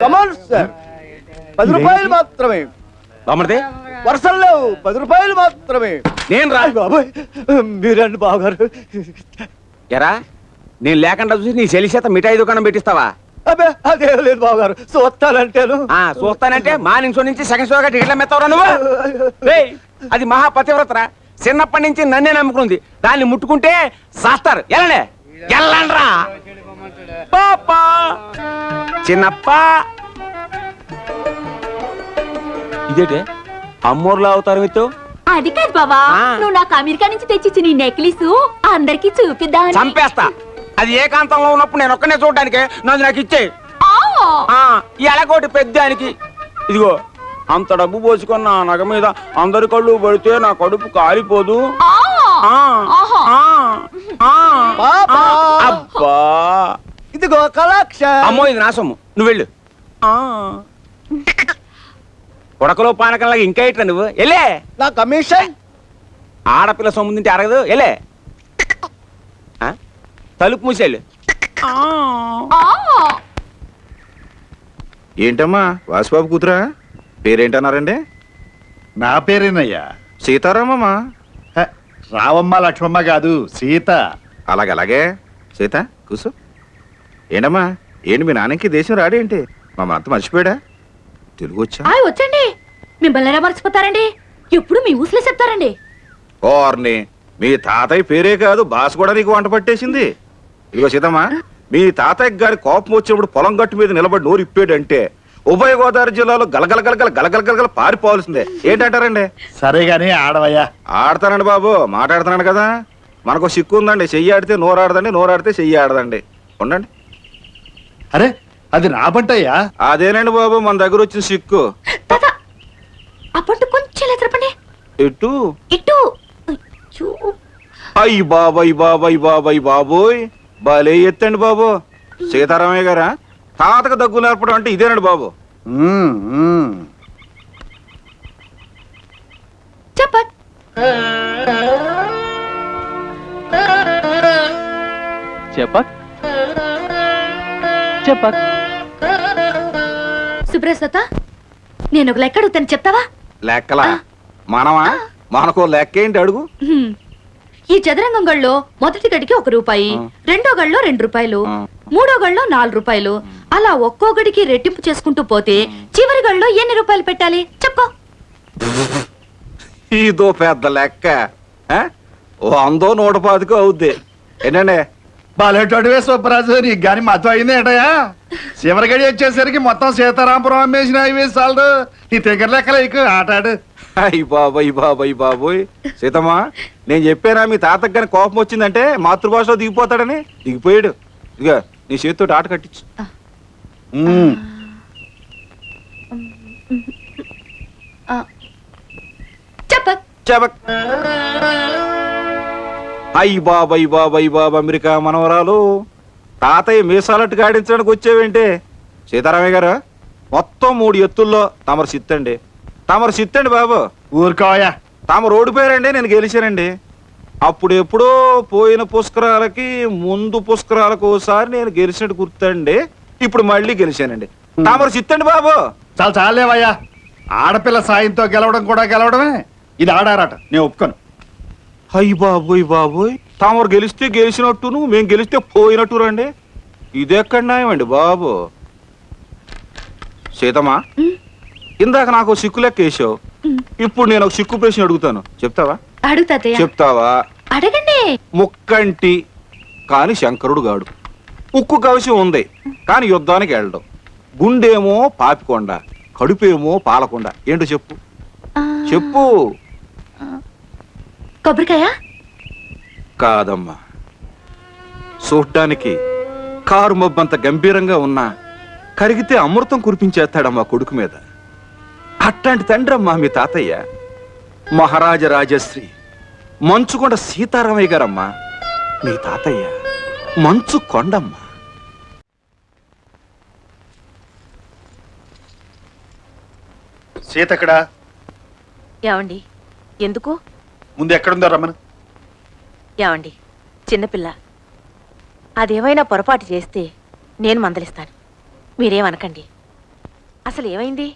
Come on sir, 10 రూపాయలు మాత్రమే. బామ్మర్ది వర్షం లేవు, 10 రూపాయలు మాత్రమే. నేను రా బాబాయ్, మీరండి బావగారు. ఎరా నేను లేకుండా చూసి నీ చెల్లి చేత మిఠాయి దుకాణం పెట్టిస్తావా? అబ్బే అదేం లేదు బావగారు, చూస్తానంటేను. చూస్తానంటే మార్నింగ్ షో నుంచి సెకండ్ షోగా టికెట్ల మెత్తవరా నువ్వు? అది మహాపతివ్రతరా, చిన్నప్పటి నుంచి నన్నే నమ్ముకుంది. దాన్ని ముట్టుకుంటే శాస్తారు. ఎలానే ఎల్లండ్రా పాపా చిన్నప్ప. ఇదేటే అమ్మోర్లా అవుతారు మీతో? అది కాదు బావా, నువ్వు నాకు అమెరికా నుంచి తెచ్చిచ్చి నీ నెక్లెస్ అందరికి చూపిద్దాం. చంపేస్తా. అది ఏకాంతంలో ఉన్నప్పుడు నేను ఒక్కనే చూడడానికి నాకు ఇచ్చే. ఎలాగోటి పెద్దానికి ఇదిగో అంత డబ్బు పోసుకున్న నగ మీద అందరి కళ్ళు పడితే నా కడుపు కాలిపోదు. అబ్బా ఇదిగో కలాక్ష. అమ్మో ఇది నా సొమ్ము, నువ్వు వెళ్ళు. ఉడకలో పానకంలాగా ఇంకా ఇట్లా నువ్వు వెళ్ళే. నా కమిషన్. ఆడపిల్ల సొమ్ము తింటే అరగదు. వెళ్ళే, తలుపు మూసేళ్ళు. ఏంటమ్మా వాసుబాబు కూతురా? పేరేంటన్నారండి? నా పేరేనయ్యా, సీతారామమ్మా. రావమ్మ లక్ష్మమ్మ కాదు, సీత. అలాగే సీత కూసు. ఏంటమ్మా, ఏంటి మీ నాన్నకి దేశం రాడేంటి? మమ్మల్ని అంత మర్చిపోయాడా? తెలుగు వచ్చా? వచ్చండి, మిమ్మల్ని ఎలా మర్చిపోతారండి? ఎప్పుడు మీ ఊసులే చెప్తారండి. ఓర్ని, మీ తాతయ్య పేరే కాదు భాష కూడా నీకు వంట పట్టేసింది. ఇదిగో సీతమ్మా, మీ తాతయ్య గారి కోపం వచ్చినప్పుడు పొలం గట్టు మీద నిలబడి నోరు ఇప్పాడంటే ఉభయ గోదావరి జిల్లాలో గలగల పారిపోవాల్సిందే. ఏంటంటారండి? సరే గాని ఆడవయ్యా. ఆడతానండి బాబు, మాట్లాడుతున్నాను కదా. మనకు సిక్కు ఉందండి, చెయ్యి ఆడితే నోరు ఆడదండి, నోరు ఆడితే చెయ్యి ఆడదండి. ఉండండి. అరే అది నా పంటయ్యా. అదేనండి బాబు మన దగ్గర వచ్చిన సిక్కు. కొంచెం ఎత్తపండి. ఇటు ఇటు. అయ్యి బాబోయ్ భలే ఎత్తండి బాబు. సీతారామయ్య గారా, తాతకు దగ్గు నేర్పడం అంటే ఇదేనండి బాబు. చెప్పట్ చెప్పక్ చెప్పక్. సుబ్రసత, నేను ఒక లెక్క అడుగుతాను, చెప్తావా? లెక్కలా? మనకో లెక్క ఏంటి అడుగు. ఈ చదరంగం గళ్ళలో మొదటి గడికి 1 రూపాయి, రెండో గళ్ళలో 2 రూపాయలు, మూడో గళ్ళలో 4 రూపాయలు, అలా ఒక్కో గడికి రెట్టింపు చేసుకుంటూ పోతే చివరి గళ్ళలో ఎన్ని రూపాయలు పెట్టాలి చెప్పు. ఇదో పెద్ద లెక్క. 100 110 అవుద్ది. ఏంటండి? బాలేటోడివే సుబ్బరాజు, నీకు గాని మతం అయింది ఏంటయ్యా? చివరి గడి వచ్చేసరికి మొత్తం సీతారాంపురం అమ్మేసిన అవి చాలదు. నీ దగ్గర లెక్కలు ఎక్కువ ఆటాడు. అయ్యి బాబోయ్. సీతమ్మా, నేను చెప్పానా మీ తాతకు గాని కోపం వచ్చిందంటే మాతృభాషలో దిగిపోతాడని? దిగిపోయాడు. ఇక నీ చేతితో ఆట కట్టించు. చెప్పక్. అయ్యి బాబా అమెరికా మనవరాలు, తాతయ్య మీసాలట్టుగా ఆడించడానికి వచ్చేవేంటి? సీతారామయ్య గారు, మొత్తం 3 ఎత్తుల్లో తమరు సిత్తండి బాబు. ఊరుకోయా. తమరు ఓడిపోయారండి, నేను గెలిచానండి. అప్పుడు ఎప్పుడో పోయిన పుష్కరాలకి ముందు పుష్కరాలకు ఒకసారి నేను గెలిచినట్టు గుర్తండి. ఇప్పుడు మళ్ళీ గెలిచానండి. తమరు సిత్తండి బాబు. చాలేవయ్యా, ఆడపిల్ల సాయంతో గెలవడం కూడా గెలవడమే. ఇది ఆడారట, నేను ఒప్పుకోను. అయ్యి బాబోయ్ తామరు గెలిస్తే గెలిచినట్టును, మేము గెలిస్తే పోయినట్టు రండి. ఇదెక్కడ న్యాయం అండి బాబు. సీతమ్మా, ఇందాక నాకు సిక్కు లెక్క వేసావు, ఇప్పుడు నేను ఒక సిక్కు ప్రశ్న అడుగుతాను, చెప్తావా? చెప్తావా? అడగండి. ముక్కంటి కాని శంకరుడు గాడు, ఉక్కు కవచం ఉంది కాని యుద్ధానికి వెళ్ళడం, గుండేమో పాపికొండ, కడుపేమో పాలకొండ. ఏంటో చెప్పు. కొబ్బరికాయ కాదమ్మా. చూడ్డానికి కారు మబ్బంత గంభీరంగా ఉన్నా కరిగితే అమృతం కురిపించేస్తాడమ్మా కొడుకు మీద. అట్లాంటి తండ్రమ్మా మీ తాతయ్య. మహారాజ రాజశ్రీ మంచుకొండ సీతారామయ్య గారమ్మా మీ తాతయ్య. మంచు కొండమ్మా. సీత ఎక్కడా? ఏమండి, ఎందుకు? ముందు ఎక్కడుందో రమ్మను. ఏమండి, చిన్నపిల్ల, అదేమైనా పొరపాటు చేస్తే నేను మందలిస్తాను, మీరేమనకండి. అసలు ఏమైంది?